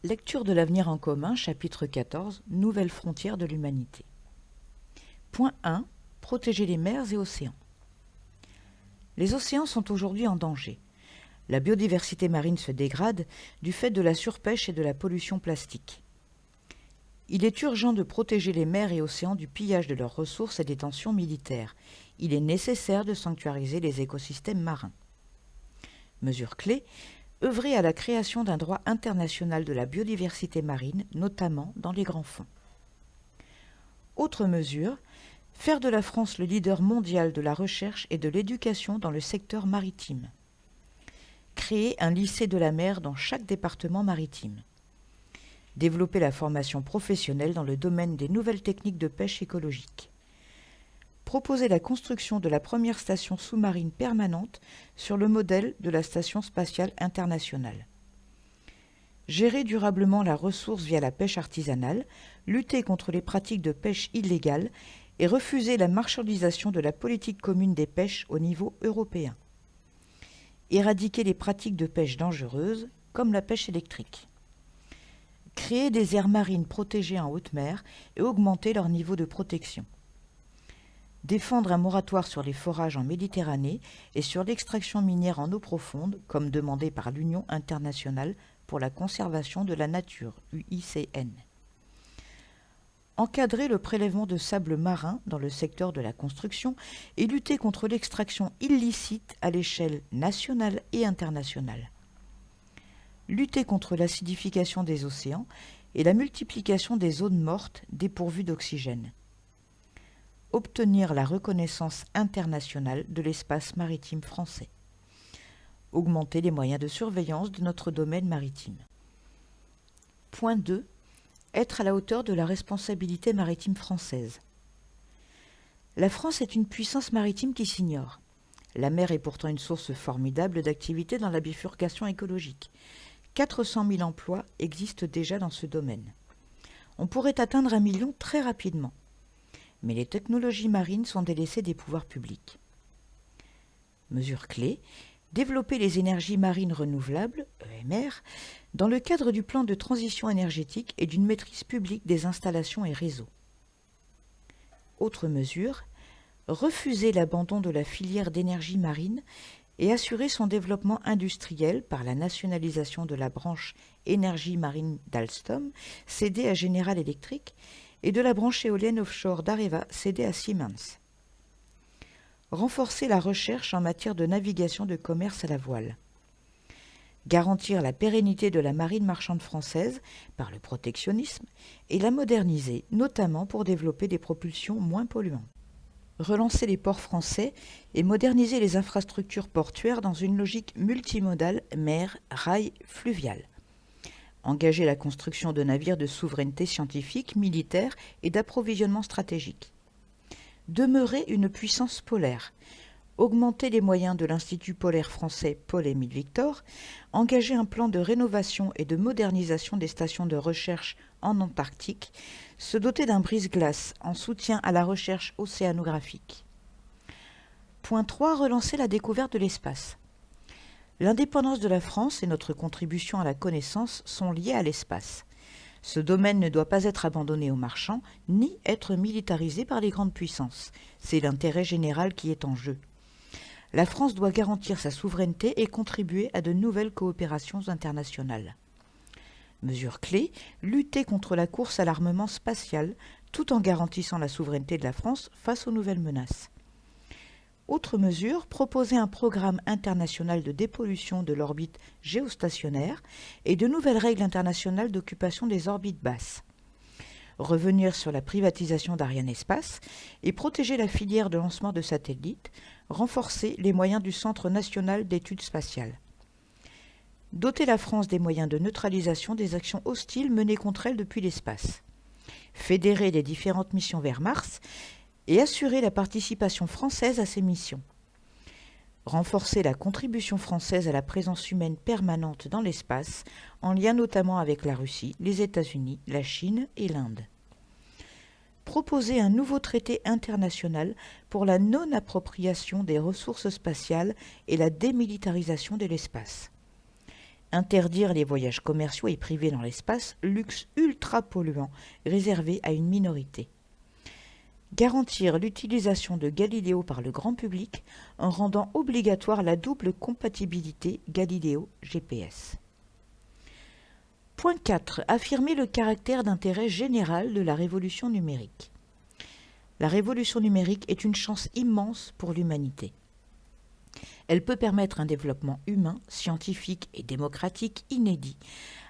Lecture de l'avenir en commun, chapitre 14, Nouvelles frontières de l'humanité. Point 1. Protéger les mers et océans. Les océans sont aujourd'hui en danger. La biodiversité marine se dégrade du fait de la surpêche et de la pollution plastique. Il est urgent de protéger les mers et océans du pillage de leurs ressources et des tensions militaires. Il est nécessaire de sanctuariser les écosystèmes marins. Mesure clé, œuvrer à la création d'un droit international de la biodiversité marine, notamment dans les grands fonds. Autre mesure, faire de la France le leader mondial de la recherche et de l'éducation dans le secteur maritime. Créer un lycée de la mer dans chaque département maritime. Développer la formation professionnelle dans le domaine des nouvelles techniques de pêche écologique. Proposer la construction de la première station sous-marine permanente sur le modèle de la Station spatiale internationale. Gérer durablement la ressource via la pêche artisanale, lutter contre les pratiques de pêche illégale et refuser la marchandisation de la politique commune des pêches au niveau européen. Éradiquer les pratiques de pêche dangereuses, comme la pêche électrique. Créer des aires marines protégées en haute mer et augmenter leur niveau de protection. Défendre un moratoire sur les forages en Méditerranée et sur l'extraction minière en eau profonde, comme demandé par l'Union internationale pour la conservation de la nature, UICN. Encadrer le prélèvement de sable marin dans le secteur de la construction et lutter contre l'extraction illicite à l'échelle nationale et internationale. Lutter contre l'acidification des océans et la multiplication des zones mortes dépourvues d'oxygène. Obtenir la reconnaissance internationale de l'espace maritime français. Augmenter les moyens de surveillance de notre domaine maritime. Point 2. Être à la hauteur de la responsabilité maritime française. La France est une puissance maritime qui s'ignore. La mer est pourtant une source formidable d'activité dans la bifurcation écologique. 400 000 emplois existent déjà dans ce domaine. On pourrait atteindre 1 million très rapidement. Mais les technologies marines sont délaissées des pouvoirs publics. Mesure clé, développer les énergies marines renouvelables, EMR, dans le cadre du plan de transition énergétique et d'une maîtrise publique des installations et réseaux. Autre mesure, refuser l'abandon de la filière d'énergie marine et assurer son développement industriel par la nationalisation de la branche énergie marine d'Alstom, cédée à General Electric, et de la branche éolienne offshore d'Areva cédée à Siemens. Renforcer la recherche en matière de navigation de commerce à la voile. Garantir la pérennité de la marine marchande française par le protectionnisme et la moderniser, notamment pour développer des propulsions moins polluantes. Relancer les ports français et moderniser les infrastructures portuaires dans une logique multimodale mer, rail, fluvial. Engager la construction de navires de souveraineté scientifique, militaire et d'approvisionnement stratégique. Demeurer une puissance polaire. Augmenter les moyens de l'Institut polaire français Paul-Émile Victor. Engager un plan de rénovation et de modernisation des stations de recherche en Antarctique. Se doter d'un brise-glace en soutien à la recherche océanographique. Point 3. Relancer la découverte de l'espace. L'indépendance de la France et notre contribution à la connaissance sont liées à l'espace. Ce domaine ne doit pas être abandonné aux marchands, ni être militarisé par les grandes puissances. C'est l'intérêt général qui est en jeu. La France doit garantir sa souveraineté et contribuer à de nouvelles coopérations internationales. Mesure clé, lutter contre la course à l'armement spatial, tout en garantissant la souveraineté de la France face aux nouvelles menaces. Autre mesure, proposer un programme international de dépollution de l'orbite géostationnaire et de nouvelles règles internationales d'occupation des orbites basses. Revenir sur la privatisation d'Ariane Espace et protéger la filière de lancement de satellites, renforcer les moyens du Centre national d'études spatiales. Doter la France des moyens de neutralisation des actions hostiles menées contre elle depuis l'espace. Fédérer les différentes missions vers Mars et assurer la participation française à ces missions. Renforcer la contribution française à la présence humaine permanente dans l'espace, en lien notamment avec la Russie, les États-Unis, la Chine et l'Inde. Proposer un nouveau traité international pour la non-appropriation des ressources spatiales et la démilitarisation de l'espace. Interdire les voyages commerciaux et privés dans l'espace, luxe ultra polluant réservé à une minorité. Garantir l'utilisation de Galileo par le grand public en rendant obligatoire la double compatibilité Galileo-GPS. Point 4. Affirmer le caractère d'intérêt général de la révolution numérique. La révolution numérique est une chance immense pour l'humanité. Elle peut permettre un développement humain, scientifique et démocratique inédit,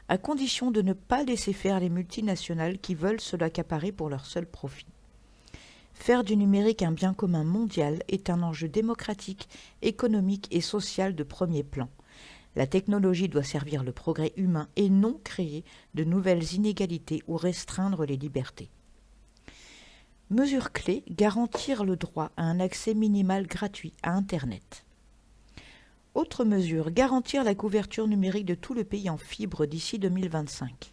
à condition de ne pas laisser faire les multinationales qui veulent se l'accaparer pour leur seul profit. Faire du numérique un bien commun mondial est un enjeu démocratique, économique et social de premier plan. La technologie doit servir le progrès humain et non créer de nouvelles inégalités ou restreindre les libertés. Mesure clé, garantir le droit à un accès minimal gratuit à Internet. Autre mesure, garantir la couverture numérique de tout le pays en fibre d'ici 2025.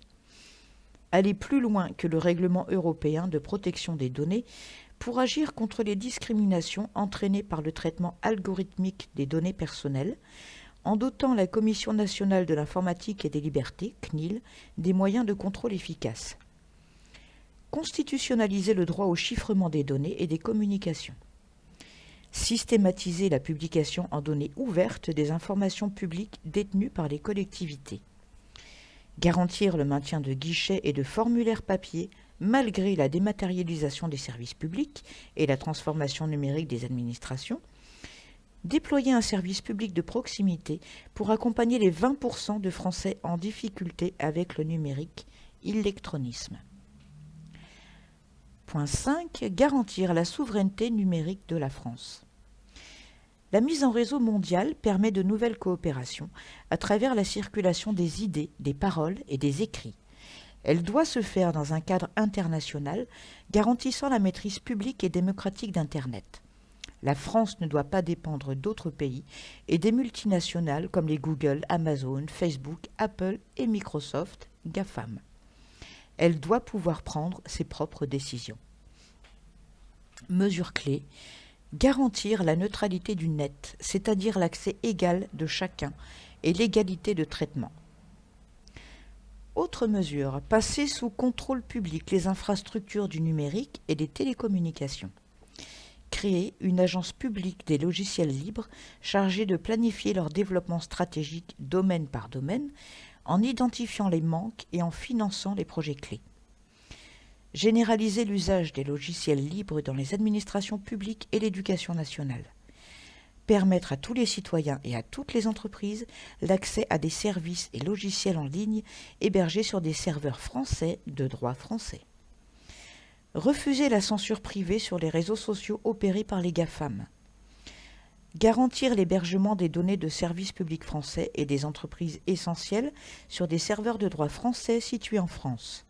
Aller plus loin que le règlement européen de protection des données pour agir contre les discriminations entraînées par le traitement algorithmique des données personnelles, en dotant la Commission nationale de l'informatique et des libertés, CNIL, des moyens de contrôle efficaces. Constitutionnaliser le droit au chiffrement des données et des communications. Systématiser la publication en données ouvertes des informations publiques détenues par les collectivités. Garantir le maintien de guichets et de formulaires papier malgré la dématérialisation des services publics et la transformation numérique des administrations. Déployer un service public de proximité pour accompagner les 20% de Français en difficulté avec le numérique, illectronisme. Point 5. Garantir la souveraineté numérique de la France. La mise en réseau mondial permet de nouvelles coopérations à travers la circulation des idées, des paroles et des écrits. Elle doit se faire dans un cadre international garantissant la maîtrise publique et démocratique d'Internet. La France ne doit pas dépendre d'autres pays et des multinationales comme les Google, Amazon, Facebook, Apple et Microsoft, GAFAM. Elle doit pouvoir prendre ses propres décisions. Mesure clé, garantir la neutralité du net, c'est-à-dire l'accès égal de chacun et l'égalité de traitement. Autre mesure, passer sous contrôle public les infrastructures du numérique et des télécommunications. Créer une agence publique des logiciels libres chargée de planifier leur développement stratégique domaine par domaine en identifiant les manques et en finançant les projets clés. Généraliser l'usage des logiciels libres dans les administrations publiques et l'éducation nationale. Permettre à tous les citoyens et à toutes les entreprises l'accès à des services et logiciels en ligne hébergés sur des serveurs français de droit français. Refuser la censure privée sur les réseaux sociaux opérés par les GAFAM. Garantir l'hébergement des données de services publics français et des entreprises essentielles sur des serveurs de droit français situés en France.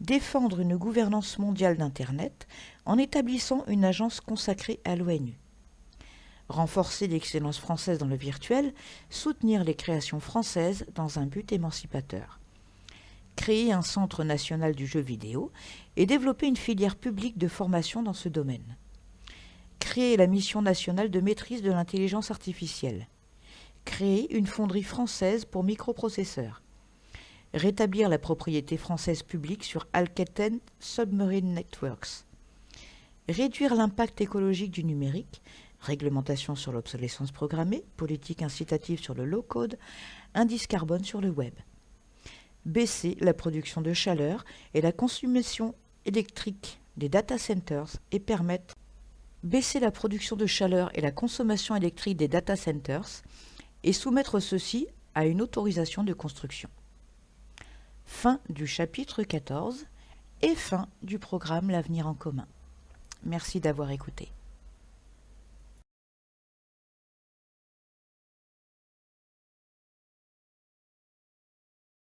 Défendre une gouvernance mondiale d'Internet en établissant une agence consacrée à l'ONU. Renforcer l'excellence française dans le virtuel, soutenir les créations françaises dans un but émancipateur. Créer un centre national du jeu vidéo et développer une filière publique de formation dans ce domaine. Créer la mission nationale de maîtrise de l'intelligence artificielle. Créer une fonderie française pour microprocesseurs. Rétablir la propriété française publique sur Alcatel Submarine Networks. Réduire l'impact écologique du numérique, réglementation sur l'obsolescence programmée, politique incitative sur le low-code, indice carbone sur le web. Baisser la production de chaleur et la consommation électrique des data centers et permettre baisser la production de chaleur et la consommation électrique des data centers et soumettre ceux-ci à une autorisation de construction. Fin du chapitre 14 et fin du programme L'avenir en commun. Merci d'avoir écouté.